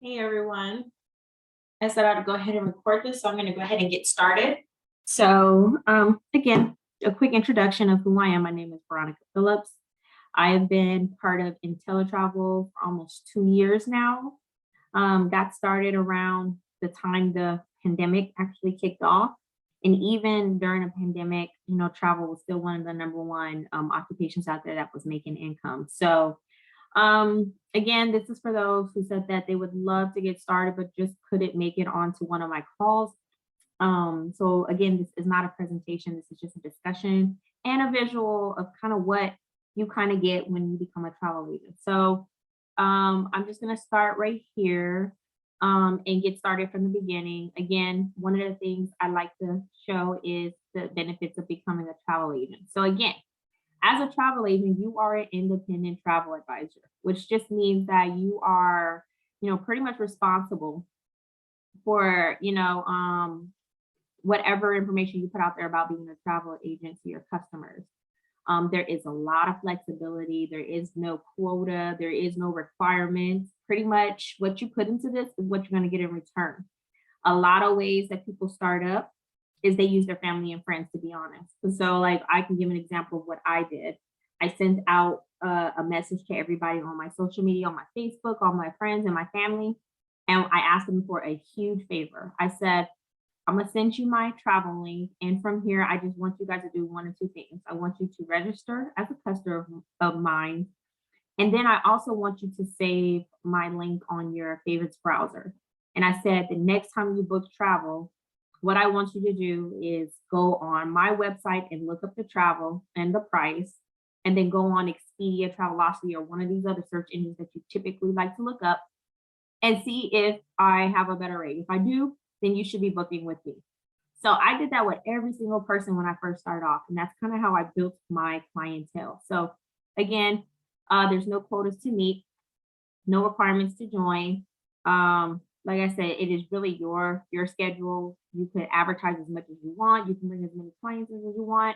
Hey everyone. I said I'd go ahead and record this, so I'm going to go ahead and get started. Again, a quick introduction of who I am. My name is Veronica Phillips. I have been part of Inteletravel for almost 2 years now. Got started around the time the pandemic actually kicked off. And even during a pandemic, travel was still one of the number one occupations out there that was making income. Again, this is for those who said that they would love to get started, but just couldn't make it onto one of my calls. So again, this is not a presentation. This is just a discussion and a visual of kind of what you kind of get when you become a travel agent. I'm just going to start right here and get started from the beginning. Again, one of the things I like to show is the benefits of becoming a travel agent. So again, as a travel agent, you are an independent travel advisor, which just means that you are, pretty much responsible for, whatever information you put out there about being a travel agent to your customers. There is a lot of flexibility. There is no quota. There is no requirements. Pretty much what you put into this is what you're going to get in return. A lot of ways that people start up is they use their family and friends, to be honest. So like I can give an example of what I did. I sent out a message to everybody on my social media, on my Facebook, all my friends and my family. And I asked them for a huge favor. I said, I'm going to send you my travel link. And from here, I just want you guys to do one or two things. I want you to register as a customer of mine. And then I also want you to save my link on your favorites browser. And I said, the next time you book travel, what I want you to do is go on my website and look up the travel and the price, and then go on Expedia, Travelocity, or one of these other search engines that you typically like to look up and see if I have a better rate. If I do, then you should be booking with me. So I did that with every single person when I first started off, and that's kind of how I built my clientele. So again, there's no quotas to meet, no requirements to join. Like I said, it is really your schedule. You could advertise as much as you want. You can bring as many clients as you want.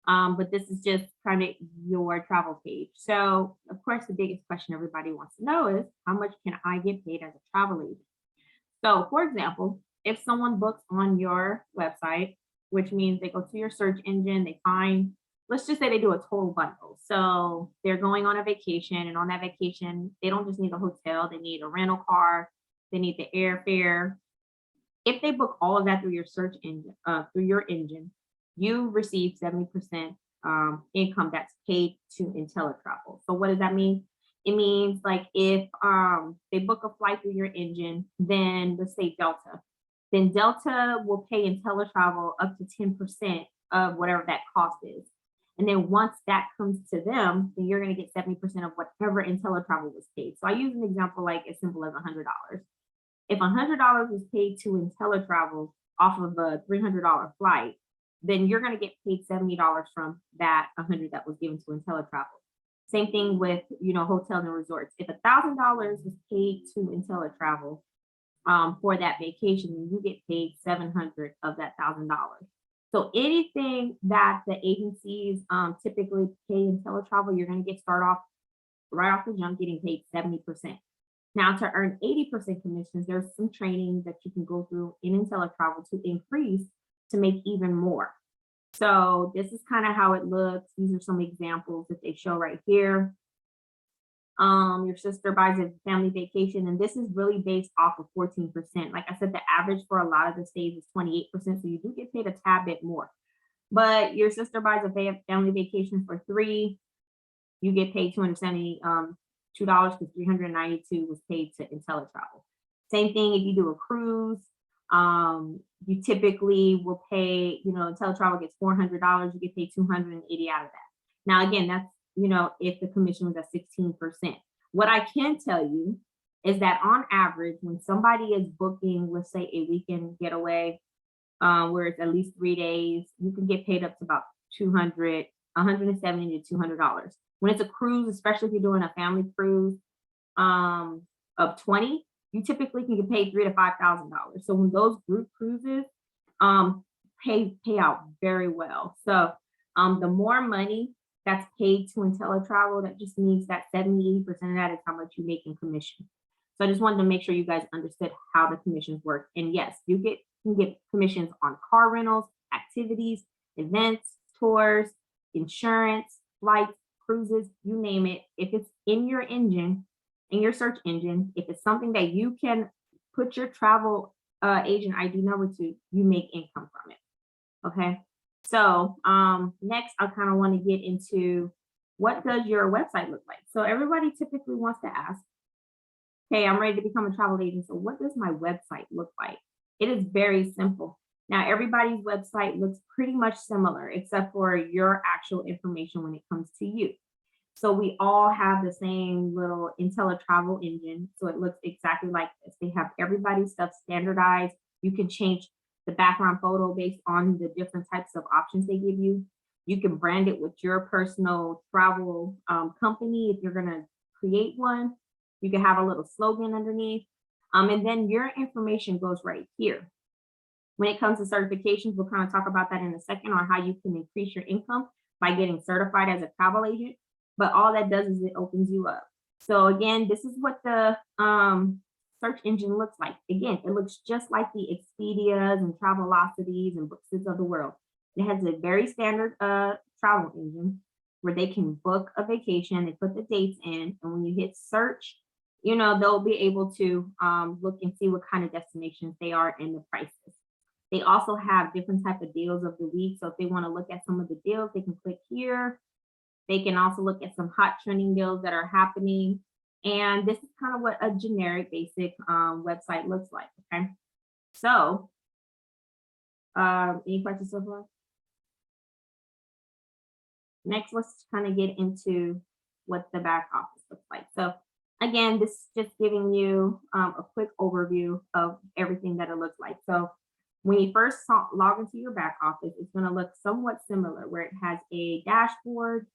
But this is just kind of your travel page. So of course, the biggest question everybody wants to know is how much can I get paid as a travel agent? So for example, if someone books on your website, which means they go to your search engine, they find, let's just say they do a total bundle. So they're going on a vacation, and on that vacation, they don't just need a hotel, they need a rental car, they need the airfare. If they book all of that through your search engine, through your engine, you receive 70% income that's paid to Inteletravel. So what does that mean? It means like if they book a flight through your engine, then let's say Delta, then Delta will pay Inteletravel up to 10% of whatever that cost is. And then once that comes to them, then you're going to get 70% of whatever Inteletravel was paid. So I use an example like as simple as $100. If $100 was paid to Inteletravel off of a $300 flight, then you're going to get paid $70 from that 100 that was given to Inteletravel. Same thing with hotels and resorts. If $1,000 was paid to Inteletravel for that vacation, you get paid 700 of that $1,000. So anything that the agencies typically pay Inteletravel, you're going to get start off right off the jump getting paid 70%. Now, to earn 80% commissions, there's some training that you can go through in Inteletravel to increase to make even more. So this is kind of how it looks. These are some examples that they show right here. Your sister buys a family vacation, and this is really based off of 14%. Like I said, the average for a lot of the states is 28%, so you do get paid a tad bit more. But your sister buys a family vacation for $3, you get paid $272 because $392 was paid to Inteletravel. Same thing if you do a cruise. You typically will pay, Inteletravel gets $400, you get paid $280 out of that. Now, again, that's, if the commission was at 16%. What I can tell you is that on average, when somebody is booking, let's say a weekend getaway, where it's at least 3 days, you can get paid up to about $170 to $200. When it's a cruise, especially if you're doing a family cruise of 20, you typically can get paid $3,000 to $5,000. So when those group cruises pay out very well. So the more money that's paid to Inteletravel, that just means that 70-80% of that is how much you make in commission. So I just wanted to make sure you guys understood how the commissions work. And yes, can get commissions on car rentals, activities, events, tours, insurance, flights, cruises, you name it. If it's in your engine, in your search engine, if it's something that you can put your travel agent ID number to, you make income from it. Okay. So next, I kind of want to get into what does your website look like? So everybody typically wants to ask, hey, I'm ready to become a travel agent. So what does my website look like? It is very simple. Now, everybody's website looks pretty much similar, except for your actual information when it comes to you. So we all have the same little Inteletravel engine. So it looks exactly like this. They have everybody's stuff standardized. You can change the background photo based on the different types of options they give you. You can brand it with your personal travel company if you're going to create one. You can have a little slogan underneath. And then your information goes right here. When it comes to certifications, we'll kind of talk about that in a second, or how you can increase your income by getting certified as a travel agent. But all that does is it opens you up. So again, this is what the search engine looks like. Again, it looks just like the Expedias and Travelocities and Booksits of the world. It has a very standard travel engine where they can book a vacation, they put the dates in, and when you hit search, they'll be able to look and see what kind of destinations they are and the prices. They also have different type of deals of the week. So if they want to look at some of the deals, they can click here. They can also look at some hot trending deals that are happening. And this is kind of what a generic basic website looks like. Okay. So any questions so far? Next, let's kind of get into what the back office looks like. So again, this is just giving you a quick overview of everything that it looks like. So when you first log into your back office, it's going to look somewhat similar, where it has a dashboard,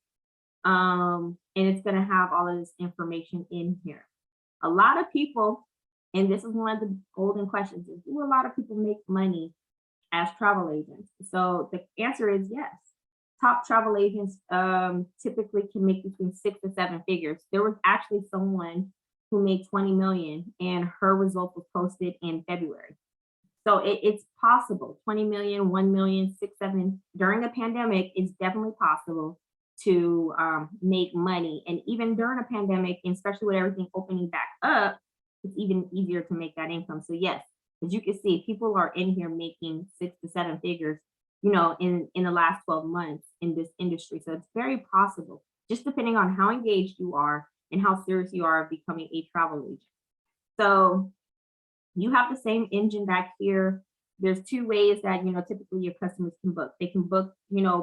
and it's going to have all of this information in here. A lot of people, and this is one of the golden questions, is do a lot of people make money as travel agents? So the answer is yes. Top travel agents typically can make between 6 to 7 figures. There was actually someone who made 20 million, and her result was posted in February. So it's possible. 20 million, 1 million, 6, 7 during a pandemic is definitely possible to make money. And even during a pandemic, and especially with everything opening back up, it's even easier to make that income. So yes, as you can see, people are in here making 6 to 7 figures, in the last 12 months in this industry. So it's very possible, just depending on how engaged you are and how serious you are of becoming a travel agent. So you have the same engine back here. There's 2 ways that, typically your customers can book. They can book,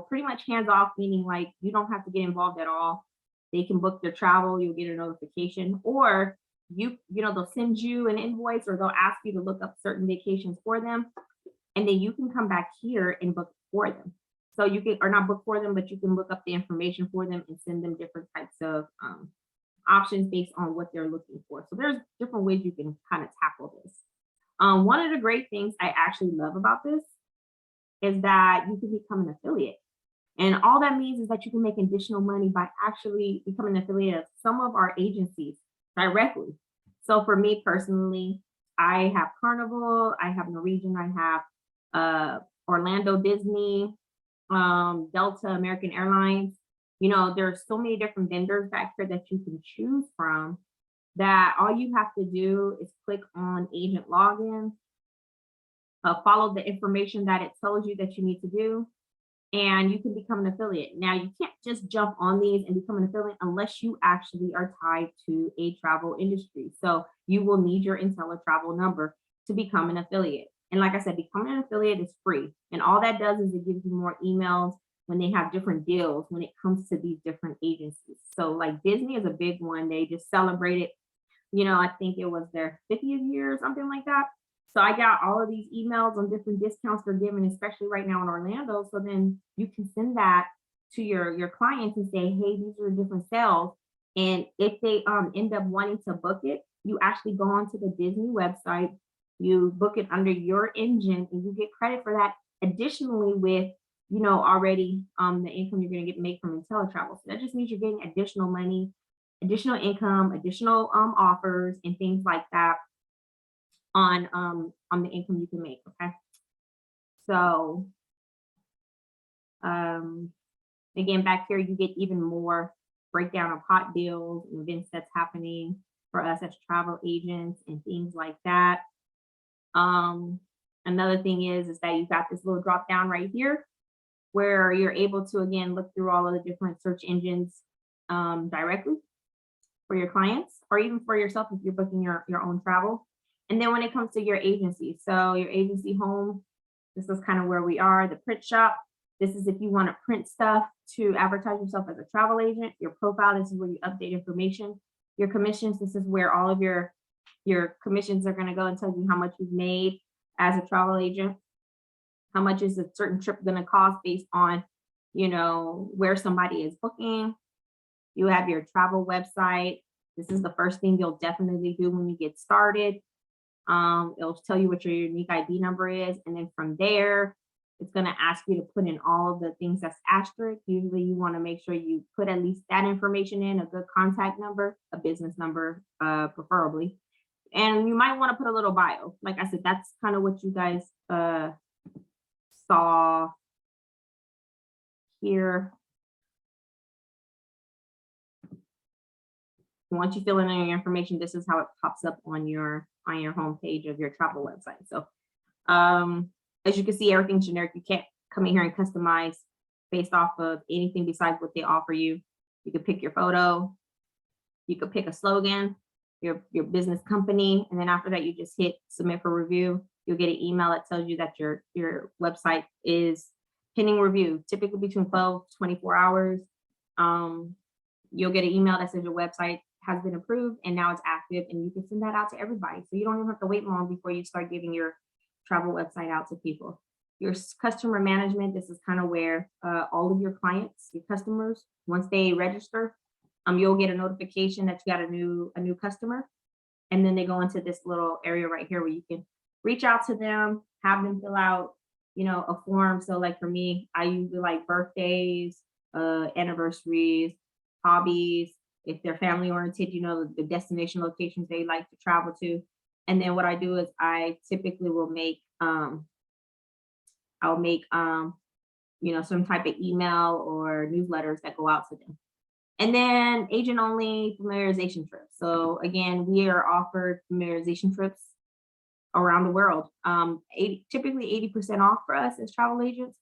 pretty much hands off, meaning like you don't have to get involved at all. They can book their travel, you'll get a notification, or they'll send you an invoice, or they'll ask you to look up certain vacations for them. And then you can come back here and book for them. So you can, or not book for them, but you can look up the information for them and send them different types of options based on what they're looking for. So there's different ways you can kind of tackle this. One of the great things I actually love about this is that you can become an affiliate. And all that means is that you can make additional money by actually becoming an affiliate of some of our agencies directly. So for me personally, I have Carnival, I have Norwegian, I have Orlando Disney, Delta, American Airlines. There's so many different vendors back here that you can choose from, that all you have to do is click on agent login, follow the information that it tells you that you need to do, and you can become an affiliate. Now, you can't just jump on these and become an affiliate unless you actually are tied to a travel industry. So you will need your Inteletravel number to become an affiliate. And like I said, becoming an affiliate is free. And all that does is it gives you more emails when they have different deals when it comes to these different agencies. So like Disney is a big one. They just celebrated, I think it was their 50th year or something like that. So I got all of these emails on different discounts they're giving, especially right now in Orlando. So then you can send that to your clients and say, hey, these are different sales. And if they end up wanting to book it, you actually go onto the Disney website, you book it under your engine, and you get credit for that. Additionally, with already the income you're going to make from Inteletravel. So that just means you're getting additional money additional income, additional offers and things like that on the income you can make. Okay. So again, back here you get even more breakdown of hot deals and events that's happening for us as travel agents and things like that. Another thing is that you got this little drop down right here where you're able to again look through all of the different search engines directly for your clients or even for yourself if you're booking your own travel. And then when it comes to your agency, so your agency home, this is kind of where we are, the print shop. This is if you want to print stuff to advertise yourself as a travel agent. Your profile, this is where you update information. Your commissions, this is where all of your commissions are going to go and tell you how much you've made as a travel agent. How much is a certain trip going to cost based on, where somebody is booking. You have your travel website. This is the first thing you'll definitely do when you get started. It'll tell you what your unique ID number is. And then from there, it's going to ask you to put in all of the things that's asterisk. Usually you want to make sure you put at least that information in, a good contact number, a business number, preferably. And you might want to put a little bio. Like I said, that's kind of what you guys saw here. Once you fill in your information, this is how it pops up on your homepage of your travel website. So as you can see, everything's generic. You can't come in here and customize based off of anything besides what they offer you. You could pick your photo, you could pick a slogan, your business company, and then after that, you just hit submit for review. You'll get an email that tells you that your website is pending review, typically between 12 to 24 hours. You'll get an email that says your website has been approved and now it's active, and you can send that out to everybody. So you don't even have to wait long before you start giving your travel website out to people. Your customer management, this is kind of where all of your clients, your customers, once they register, you'll get a notification that you got a new customer, and then they go into this little area right here where you can reach out to them, have them fill out, a form. So like for me, I usually like birthdays, anniversaries, hobbies, if they're family oriented, the destination locations they like to travel to. And then what I do is I typically will make some type of email or newsletters that go out to them. And then agent only familiarization trips. So again, we are offered familiarization trips around the world. Typically 80% off for us as travel agents.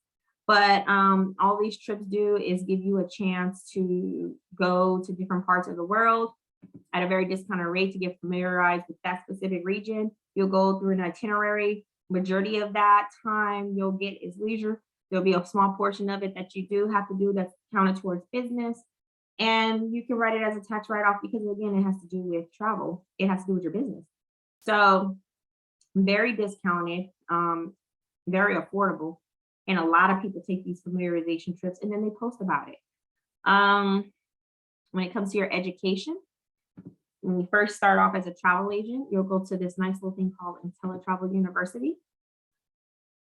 But all these trips do is give you a chance to go to different parts of the world at a very discounted rate to get familiarized with that specific region. You'll go through an itinerary. Majority of that time you'll get is leisure. There'll be a small portion of it that you do have to do that's counted towards business. And you can write it as a tax write-off because, again, it has to do with travel. It has to do with your business. So very discounted, very affordable. And a lot of people take these familiarization trips and then they post about it. When it comes to your education, when you first start off as a travel agent, you'll go to this nice little thing called Inteletravel University.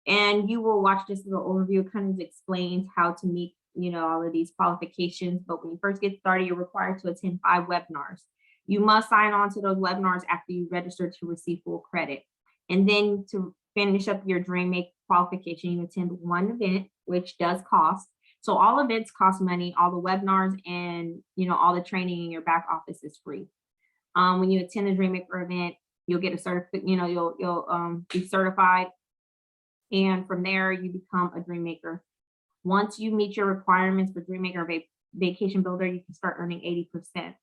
And you will watch this little overview. It kind of explains how to meet, all of these qualifications. But when you first get started, you're required to attend 5 webinars. You must sign on to those webinars after you register to receive full credit. And then to finish up your DreamMake qualification, you attend 1 event, which does cost. So all events cost money. All the webinars and all the training in your back office is free. When you attend the DreamMaker event, you'll get a certificate. You'll be certified, and from there you become a DreamMaker. Once you meet your requirements for DreamMaker Vacation Builder, you can start earning 80%.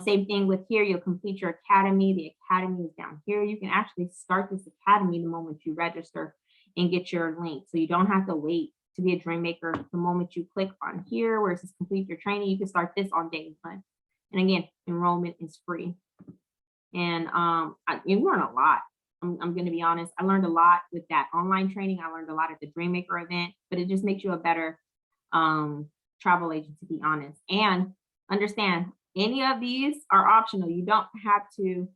Same thing with here, you'll complete your academy. The academy is down here. You can actually start this academy the moment you register and get your link. So you don't have to wait to be a DreamMaker. The moment you click on here where it says complete your training, you can start this on day 1. And again, enrollment is free. And you learn a lot. I'm going to be honest. I learned a lot with that online training. I learned a lot at the DreamMaker event, but it just makes you a better travel agent, to be honest. And understand, any of these are optional. You don't have to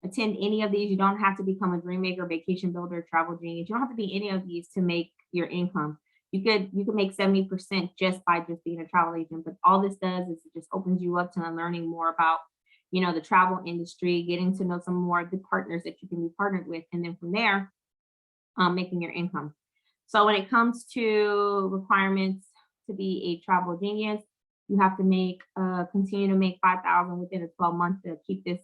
attend any of these. You don't have to become a DreamMaker, Vacation Builder, Travel Genius. You don't have to be any of these to make your income. You could make 70% just by just being a travel agent. But all this does is it just opens you up to learning more about, the travel industry, getting to know some more of the partners that you can be partnered with, and then from there, making your income. So when it comes to requirements to be a travel genius, you have to continue to make 5,000 within a 12 months to keep this,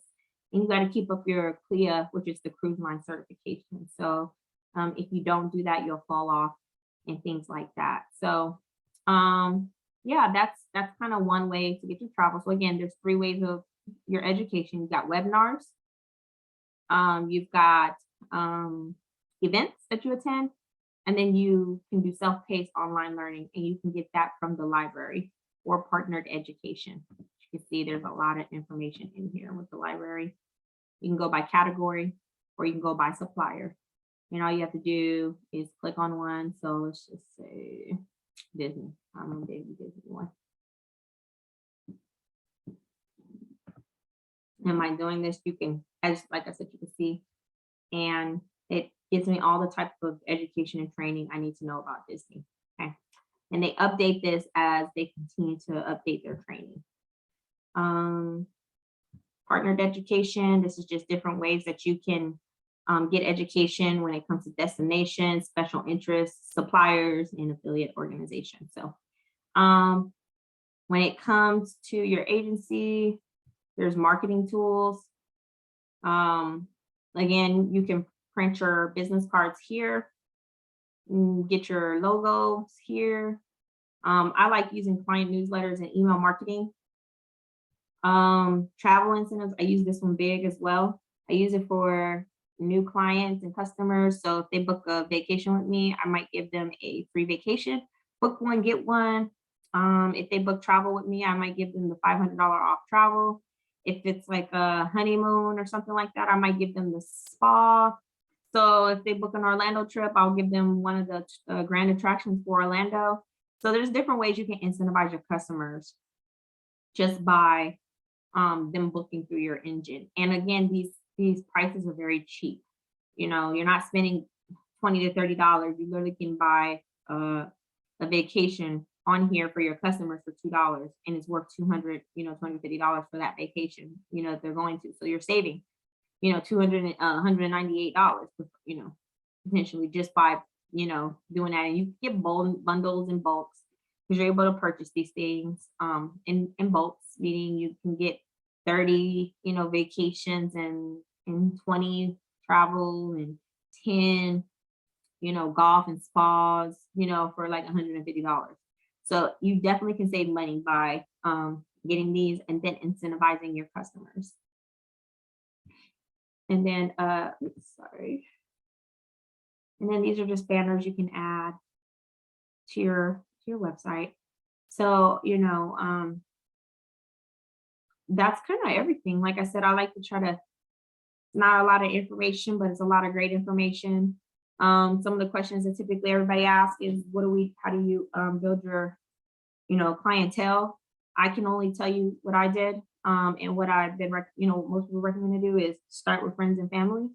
and you got to keep up your CLIA, which is the cruise line certification. So if you don't do that, you'll fall off and things like that. So yeah, that's kind of one way to get your travel. So again, there's 3 ways of your education. You've got webinars, you've got events that you attend, and then you can do self-paced online learning, and you can get that from the library or partnered education. You can see there's a lot of information in here with the library. You can go by category or you can go by supplier. And all you have to do is click on one. So let's just say Disney. I'm a baby Disney one. And by doing this, you can, as like I said, you can see, and it gives me all the type of education and training I need to know about Disney. Okay. And they update this as they continue to update their training. Partnered education, this is just different ways that you can get education when it comes to destinations, special interests, suppliers, and affiliate organizations. So when it comes to your agency, there's marketing tools. Again, you can print your business cards here, get your logos here. I like using client newsletters and email marketing. Travel incentives, I use this one big as well. I use it for new clients and customers. So if they book a vacation with me, I might give them a free vacation. Book one, get one. If they book travel with me, I might give them the $500 off travel. If it's like a honeymoon or something like that, I might give them the spa. So if they book an Orlando trip, I'll give them one of the grand attractions for Orlando. So there's different ways you can incentivize your customers just by them booking through your engine. And again, these prices are very cheap. You're not spending $20 to $30. You literally can buy a vacation on here for your customers for $2, and it's worth $200, $250 for that vacation, if they're going to. So you're saving, $198, potentially just by, doing that. And you get bundles in bulks because you're able to purchase these things in bulks, meaning you can get 30, vacations and 20 travel and 10, golf and spas, for like $150. So you definitely can save money by getting these and then incentivizing your customers. And then, sorry. And then these are just banners you can add to your website. So, that's kind of everything. Like I said, I like to try to, not a lot of information, but it's a lot of great information. Some of the questions that typically everybody asks is, how do you build your, clientele? I can only tell you what I did. And what I've been, most people recommend to do is start with friends and family.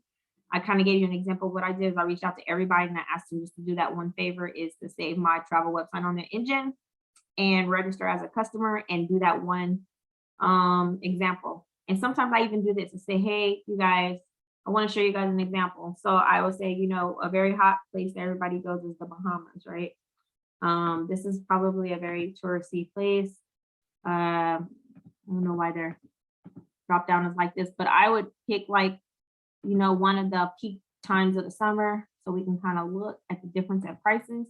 I kind of gave you an example of what I did is I reached out to everybody and I asked them just to do that one favor, is to save my travel website on their engine and register as a customer and do that one example. And sometimes I even do this to say, hey, you guys, I want to show you guys an example. So I would say, a very hot place that everybody goes is the Bahamas, right? This is probably a very touristy place. I don't know why their drop down is like this, but I would pick like, one of the peak times of the summer so we can kind of look at the difference at prices.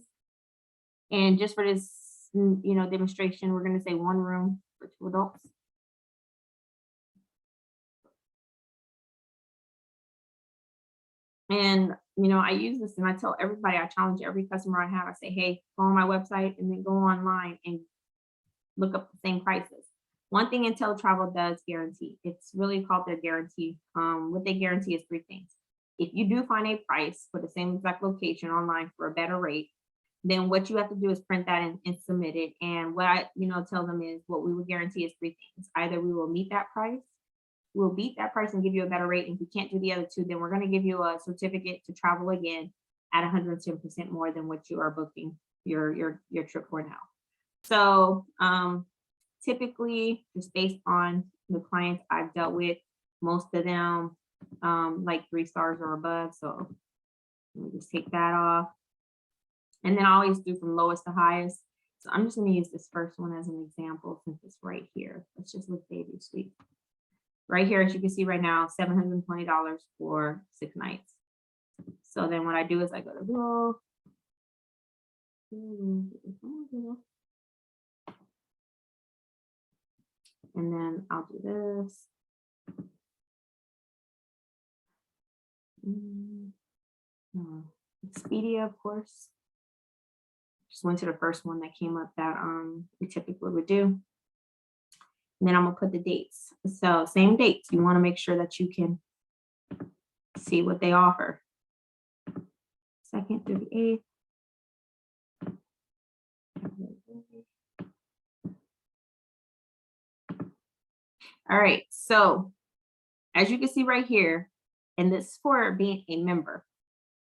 And just for this, demonstration, we're going to say 1 room for 2 adults. And, I use this and I tell everybody, I challenge every customer I have, I say, hey, go on my website and then go online and look up the same prices. One thing Inteletravel does guarantee, it's really called their guarantee. What they guarantee is 3 things. If you do find a price for the same exact location online for a better rate, then what you have to do is print that and submit it. And what I, tell them is what we will guarantee is 3 things. Either we will meet that price, we'll beat that price and give you a better rate. And if you can't do the other 2, then we're going to give you a certificate to travel again at 110% more than what you are booking your trip for now. So typically, just based on the clients I've dealt with, most of them like 3 stars or above. So let me just take that off. And then I always do from lowest to highest. So I'm just going to use this first one as an example since it's right here. Let's just look baby suite. Right here, as you can see right now, $720 for 6 nights. So then what I do is I go to Google. And then I'll do this. Expedia, of course. Just went to the first one that came up that we typically would do. And then I'm gonna put the dates. So same dates. You want to make sure that you can see what they offer. 2nd through the 8th. All right, so as you can see right here, and this is for being a member.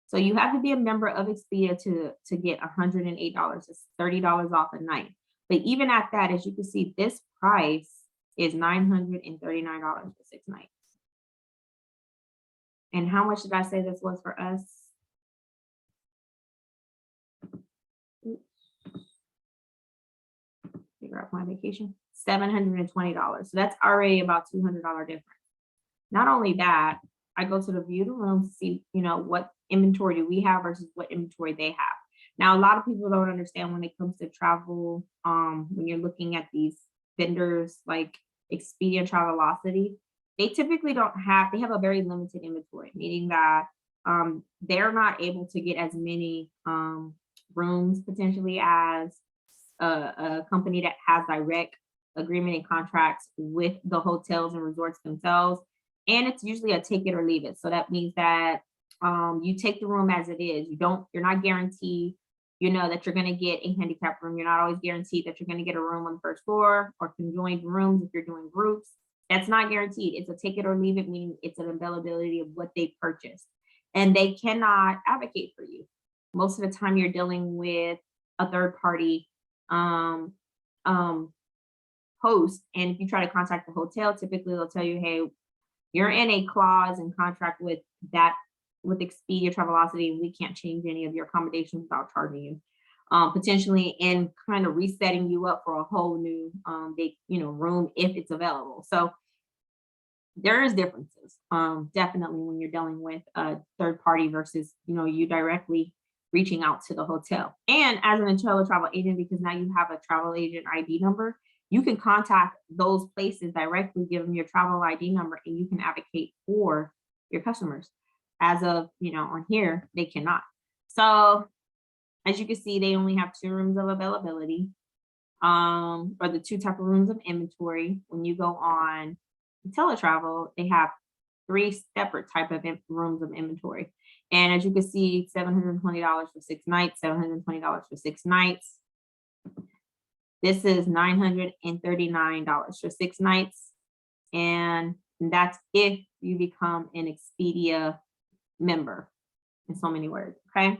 So you have to be a member of Expedia to get $108. It's $30 off a night. But even at that, as you can see, this price is $939 for 6 nights. And how much did I say this was for us? Figure out my vacation. $720. So that's already about $200 difference. Not only that, I go to the view the room to see, what inventory do we have versus what inventory they have. Now, a lot of people don't understand when it comes to travel, when you're looking at these vendors like Expedia and Travelocity, they typically they have a very limited inventory, meaning that they're not able to get as many rooms potentially as a company that has direct agreement and contracts with the hotels and resorts themselves. And it's usually a take it or leave it. So that means that you take the room as it is. You're not guaranteed, that you're going to get a handicap room. You're not always guaranteed that you're going to get a room on the first floor or conjoined rooms if you're doing groups. That's not guaranteed. It's a take it or leave it, meaning it's an availability of what they purchased. And they cannot advocate for you. Most of the time you're dealing with a third party host. And if you try to contact the hotel, typically they'll tell you, hey, you're in a clause and contract with Expedia, Travelocity, and we can't change any of your accommodations without charging you, potentially, and kind of resetting you up for a whole new room if it's available. So there is differences, definitely, when you're dealing with a third party versus you directly reaching out to the hotel. And as an Inteletravel agent, because now you have a travel agent ID number, you can contact those places directly, give them your travel ID number, and you can advocate for your customers. As of, on here, they cannot. So as you can see, they only have 2 rooms of availability, or the 2 type of rooms of inventory. When you go on Inteletravel, they have 3 separate type of rooms of inventory. And as you can see, $720 for 6 nights, $720 for 6 nights. This is $939 for 6 nights. And that's if you become an Expedia member, in so many words. Okay.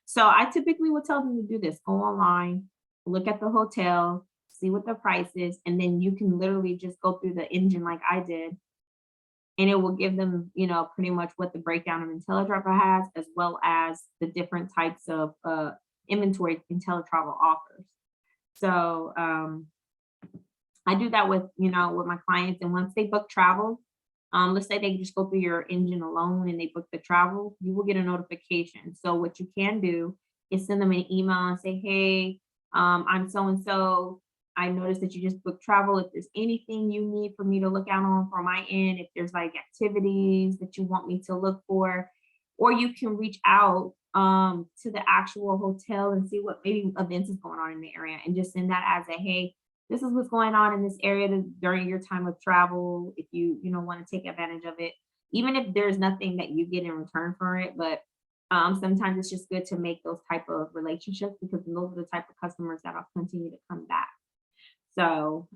So I typically would tell them to do this. Go online, look at the hotel, see what the price is, and then you can literally just go through the engine like I did. And it will give them, pretty much what the breakdown of Inteletravel has, as well as the different types of inventory Inteletravel offers. So I do that with, with my clients. And once they book travel, let's say they just go through your engine alone and they book the travel, you will get a notification. So what you can do is send them an email and say, hey, I'm so-and-so. I noticed that you just booked travel. If there's anything you need for me to look out on from my end, if there's like activities that you want me to look for, or you can reach out to the actual hotel and see what maybe events is going on in the area, and just send that as a, hey, this is what's going on in this area during your time of travel. If you want to take advantage of it, even if there's nothing that you get in return for it, but sometimes it's just good to make those type of relationships, because those are the type of customers that will continue to come back. So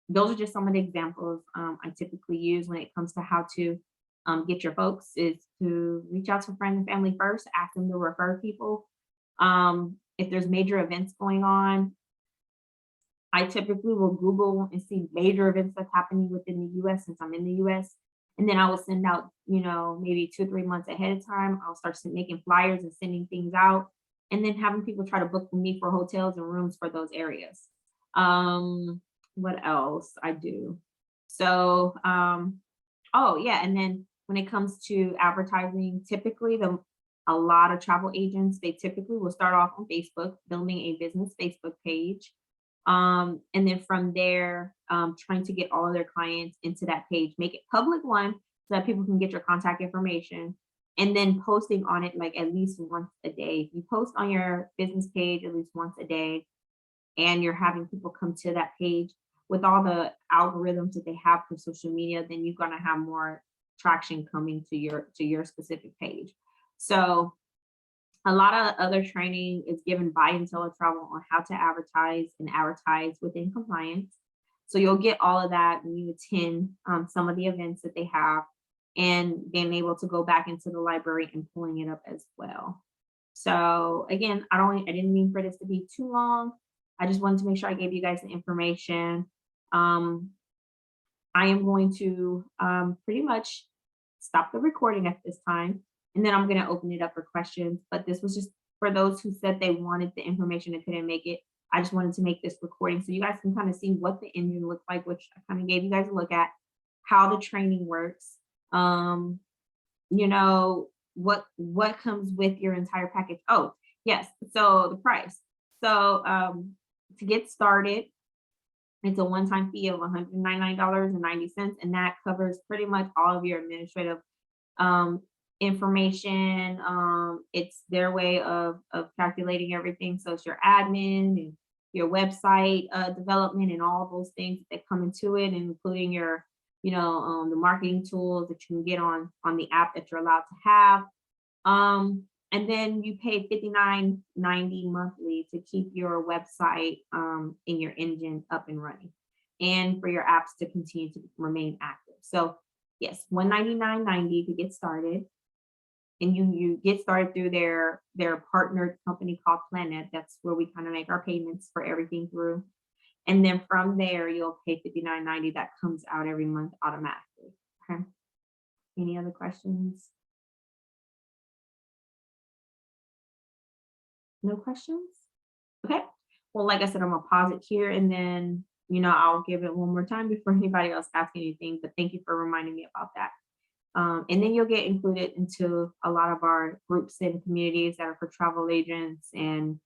those are just some of the examples I typically use when it comes to how to get your folks, is to reach out to friends and family first, ask them to refer people. if there's major events going on, I typically will Google and see major events that's happening within the US since I'm in the US. And then I will send out, maybe 2 or 3 months ahead of time. I'll start making flyers and sending things out, and then having people try to book with me for hotels and rooms for those areas. What else I do? So, oh yeah, and then when it comes to advertising, typically a lot of travel agents, they typically will start off on Facebook, building a business Facebook page. And then from there, trying to get all of their clients into that page, make it public one so that people can get your contact information, and then posting on it like at least once a day. If you post on your business page at least once a day, and you're having people come to that page with all the algorithms that they have for social media, then you're gonna have more traction coming to your specific page. So a lot of other training is given by Inteletravel on how to advertise and advertise within compliance. So you'll get all of that when you attend some of the events that they have, and being able to go back into the library and pulling it up as well. So again, I didn't mean for this to be too long. I just wanted to make sure I gave you guys the information. Um, I am going to pretty much stop the recording at this time, and then I'm going to open it up for questions. But this was just for those who said they wanted the information and couldn't make it. I just wanted to make this recording so you guys can kind of see what the engine looks like, which I kind of gave you guys a look at, how the training works, you know, what comes with your entire package. Oh, yes. So the price. So to get started, it's a one-time fee of $199.90, and that covers pretty much all of your administrative information. It's their way of calculating everything. So it's your admin and your website development and all those things that come into it, including your, the marketing tools that you can get on the app that you're allowed to have. And then you pay $59.90 monthly to keep your website and your engine up and running, and for your apps to continue to remain active. So yes, $199.90 to get started. And you get started through their partnered company called Planet. That's where we kind of make our payments for everything through. And then from there, you'll pay $59.90. That comes out every month automatically. Okay. Any other questions? No questions? Okay. Well, like I said, I'm gonna pause it here, and then, I'll give it one more time before anybody else asks anything, but thank you for reminding me about that. And then you'll get included into a lot of our groups and communities that are for travel agents and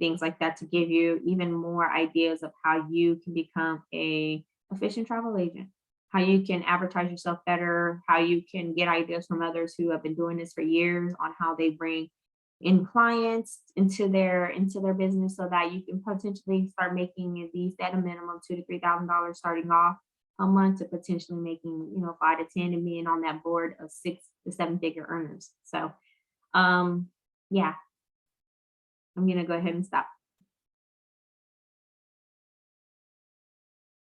things like that, to give you even more ideas of how you can become a efficient travel agent, how you can advertise yourself better, how you can get ideas from others who have been doing this for years on how they bring in clients into their business, so that you can potentially start making at least at a minimum $2,000 to $3,000 starting off a month, to potentially making 5 to 10 and being on that board of 6 to 7 figure earners. So yeah, I'm gonna go ahead and stop